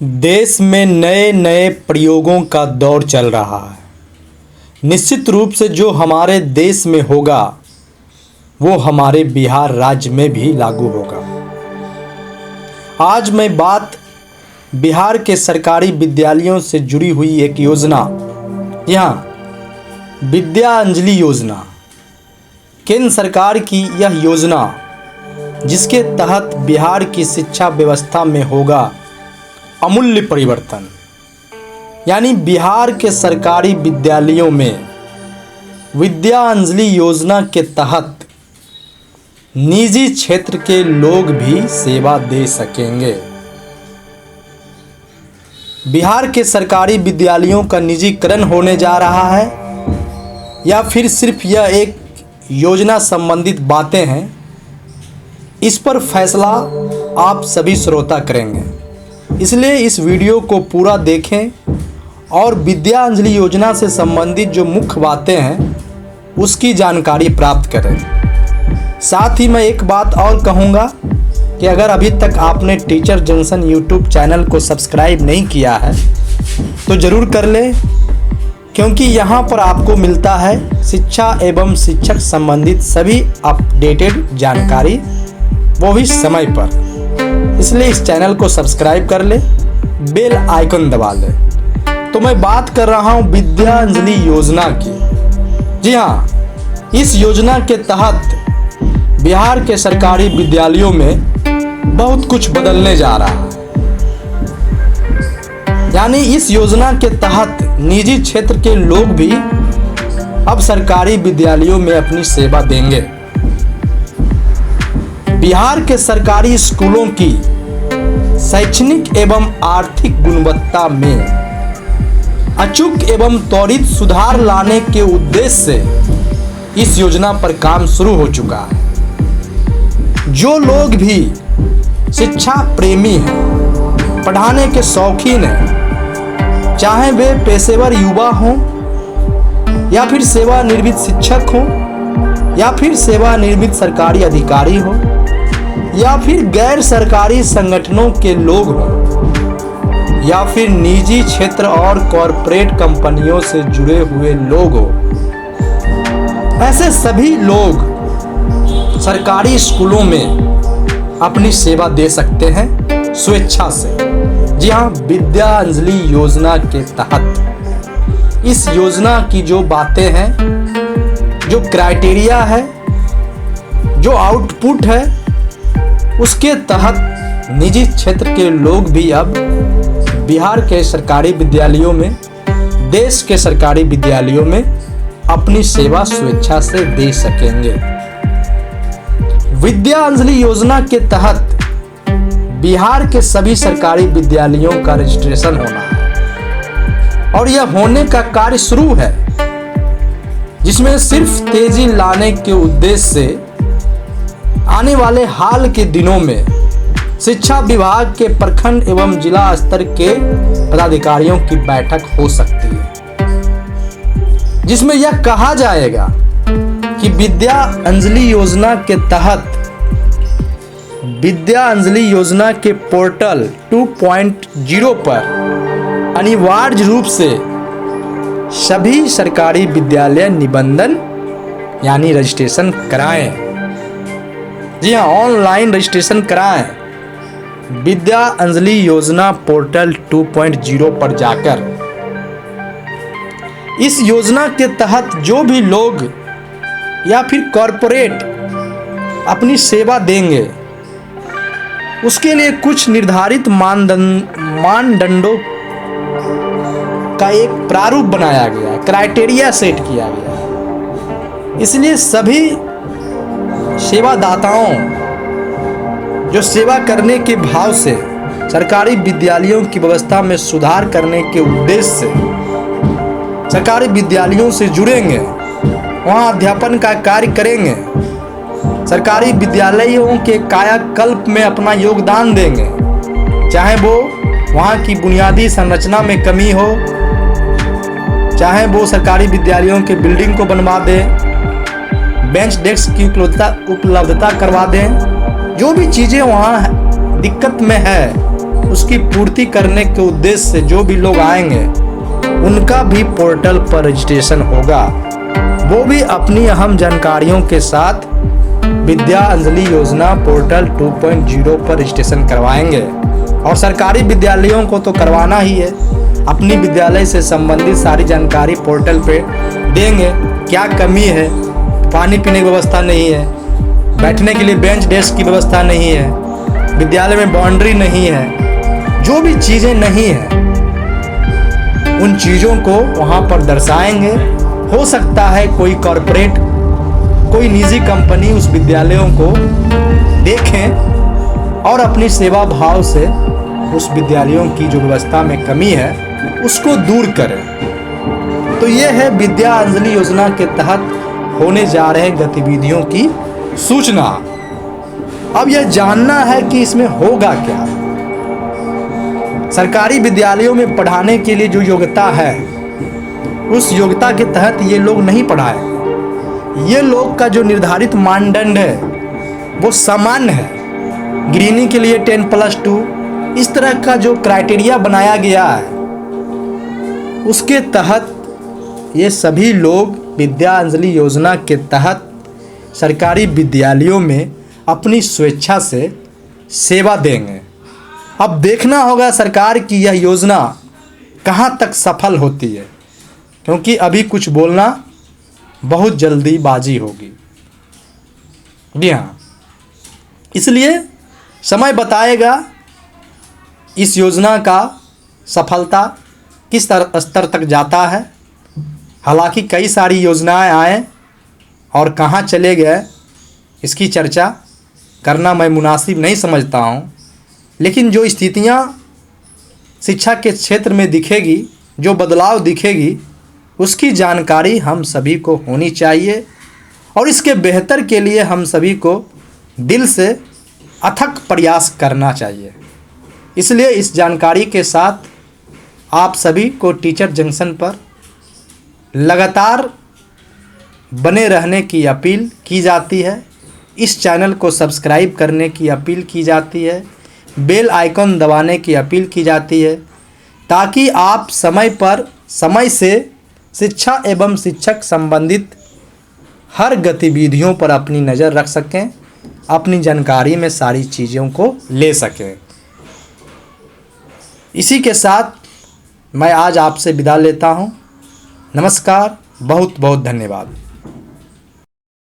देश में नए नए प्रयोगों का दौर चल रहा है। निश्चित रूप से जो हमारे देश में होगा वो हमारे बिहार राज्य में भी लागू होगा। आज मैं बात बिहार के सरकारी विद्यालयों से जुड़ी हुई एक योजना, यहाँ विद्यांजलि योजना, केंद्र सरकार की यह योजना जिसके तहत बिहार की शिक्षा व्यवस्था में होगा अमूल्य परिवर्तन। यानी बिहार के सरकारी विद्यालयों में विद्यांजलि योजना के तहत निजी क्षेत्र के लोग भी सेवा दे सकेंगे। बिहार के सरकारी विद्यालयों का निजीकरण होने जा रहा है या फिर सिर्फ यह एक योजना संबंधित बातें हैं, इस पर फैसला आप सभी श्रोता करेंगे। इसलिए इस वीडियो को पूरा देखें और विद्यांजलि योजना से संबंधित जो मुख्य बातें हैं उसकी जानकारी प्राप्त करें। साथ ही मैं एक बात और कहूँगा कि अगर अभी तक आपने टीचर जंक्शन यूट्यूब चैनल को सब्सक्राइब नहीं किया है तो ज़रूर कर लें, क्योंकि यहाँ पर आपको मिलता है शिक्षा एवं शिक्षक संबंधित सभी अपडेटेड जानकारी, वो भी समय पर। इसलिए इस चैनल को सब्सक्राइब कर ले, बेल आइकन दबा ले। तो मैं बात कर रहा हूँ विद्यांजलि योजना की। जी हाँ, इस योजना के तहत बिहार के सरकारी विद्यालयों में बहुत कुछ बदलने जा रहा है। यानी इस योजना के तहत निजी क्षेत्र के लोग भी अब सरकारी विद्यालयों में अपनी सेवा देंगे। बिहार के सरकारी स्कूलों की शैक्षणिक एवं आर्थिक गुणवत्ता में अचूक एवं त्वरित सुधार लाने के उद्देश्य से इस योजना पर काम शुरू हो चुका है। जो लोग भी शिक्षा प्रेमी हैं, पढ़ाने के शौकीन हैं, चाहे वे पेशेवर युवा हों या फिर सेवानिवृत्त शिक्षक हों या फिर सेवानिवृत्त सरकारी अधिकारी हों या फिर गैर सरकारी संगठनों के लोग हों या फिर निजी क्षेत्र और कॉरपोरेट कंपनियों से जुड़े हुए लोग हों, ऐसे सभी लोग सरकारी स्कूलों में अपनी सेवा दे सकते हैं स्वेच्छा से। जी हाँ, विद्यांजलि योजना के तहत इस योजना की जो बातें हैं, जो क्राइटेरिया है, जो आउटपुट है, उसके तहत निजी क्षेत्र के लोग भी अब बिहार के सरकारी विद्यालयों में, देश के सरकारी विद्यालयों में अपनी सेवा स्वेच्छा से दे सकेंगे। विद्यांजलि योजना के तहत बिहार के सभी सरकारी विद्यालयों का रजिस्ट्रेशन होना है और यह होने का कार्य शुरू है, जिसमें सिर्फ तेजी लाने के उद्देश्य से आने वाले हाल के दिनों में शिक्षा विभाग के प्रखंड एवं जिला स्तर के पदाधिकारियों की बैठक हो सकती है, जिसमें यह कहा जाएगा कि विद्यांजलि योजना के तहत विद्यांजलि योजना के पोर्टल 2.0 पर अनिवार्य रूप से सभी सरकारी विद्यालय निबंधन यानी रजिस्ट्रेशन कराएं। जी हाँ, ऑनलाइन रजिस्ट्रेशन कराएं। विद्यांजलि योजना पोर्टल 2.0 पर जाकर इस योजना के तहत जो भी लोग या फिर कॉरपोरेट अपनी सेवा देंगे उसके लिए कुछ निर्धारित मानदंडों का एक प्रारूप बनाया गया है, क्राइटेरिया सेट किया गया है। इसलिए सभी सेवादाताओं जो सेवा करने के भाव से सरकारी विद्यालयों की व्यवस्था में सुधार करने के उद्देश्य से सरकारी विद्यालयों से जुड़ेंगे, वहां अध्यापन का कार्य करेंगे, सरकारी विद्यालयों के कायाकल्प में अपना योगदान देंगे, चाहे वो वहां की बुनियादी संरचना में कमी हो, चाहे वो सरकारी विद्यालयों के बिल्डिंग को बनवा दें, बेंच डेस्क की उपलब्धता करवा दें, जो भी चीज़ें वहाँ दिक्कत में है उसकी पूर्ति करने के उद्देश्य से जो भी लोग आएंगे उनका भी पोर्टल पर रजिस्ट्रेशन होगा। वो भी अपनी अहम जानकारियों के साथ विद्या अंजलि योजना पोर्टल 2.0 पर रजिस्ट्रेशन करवाएंगे। और सरकारी विद्यालयों को तो करवाना ही है, अपनी विद्यालय से संबंधित सारी जानकारी पोर्टल पे देंगे। क्या कमी है, पानी पीने की व्यवस्था नहीं है, बैठने के लिए बेंच डेस्क की व्यवस्था नहीं है, विद्यालय में बाउंड्री नहीं है, जो भी चीज़ें नहीं हैं उन चीज़ों को वहाँ पर दर्शाएंगे। हो सकता है कोई कॉरपोरेट, कोई निजी कंपनी उस विद्यालयों को देखें और अपनी सेवा भाव से उस विद्यालयों की जो व्यवस्था में कमी है उसको दूर करें। तो ये है विद्या अंजलि योजना के तहत होने जा रहे गतिविधियों की सूचना। अब यह जानना है कि इसमें होगा क्या। सरकारी विद्यालयों में पढ़ाने के लिए जो योग्यता है उस योग्यता के तहत ये लोग नहीं पढ़ाए। ये लोग का जो निर्धारित मानदंड है वो सामान्य है। गृहिणी के लिए 10+2 इस तरह का जो क्राइटेरिया बनाया गया है उसके तहत ये सभी लोग विद्या अंजलि योजना के तहत सरकारी विद्यालयों में अपनी स्वेच्छा से सेवा देंगे। अब देखना होगा सरकार की यह योजना कहाँ तक सफल होती है, क्योंकि अभी कुछ बोलना बहुत जल्दीबाजी होगी। जी हाँ, इसलिए समय बताएगा इस योजना का सफलता किस स्तर तक जाता है। हालांकि कई सारी योजनाएं आए और कहाँ चले गए इसकी चर्चा करना मैं मुनासिब नहीं समझता हूँ, लेकिन जो स्थितियाँ शिक्षा के क्षेत्र में दिखेगी, जो बदलाव दिखेगी, उसकी जानकारी हम सभी को होनी चाहिए और इसके बेहतर के लिए हम सभी को दिल से अथक प्रयास करना चाहिए। इसलिए इस जानकारी के साथ आप सभी को टीचर जंक्शन पर लगातार बने रहने की अपील की जाती है। इस चैनल को सब्सक्राइब करने की अपील की जाती है, बेल आइकन दबाने की अपील की जाती है, ताकि आप समय पर समय से शिक्षा एवं शिक्षक संबंधित हर गतिविधियों पर अपनी नज़र रख सकें, अपनी जानकारी में सारी चीज़ों को ले सकें। इसी के साथ मैं आज आपसे विदा लेता हूँ। नमस्कार, बहुत बहुत धन्यवाद।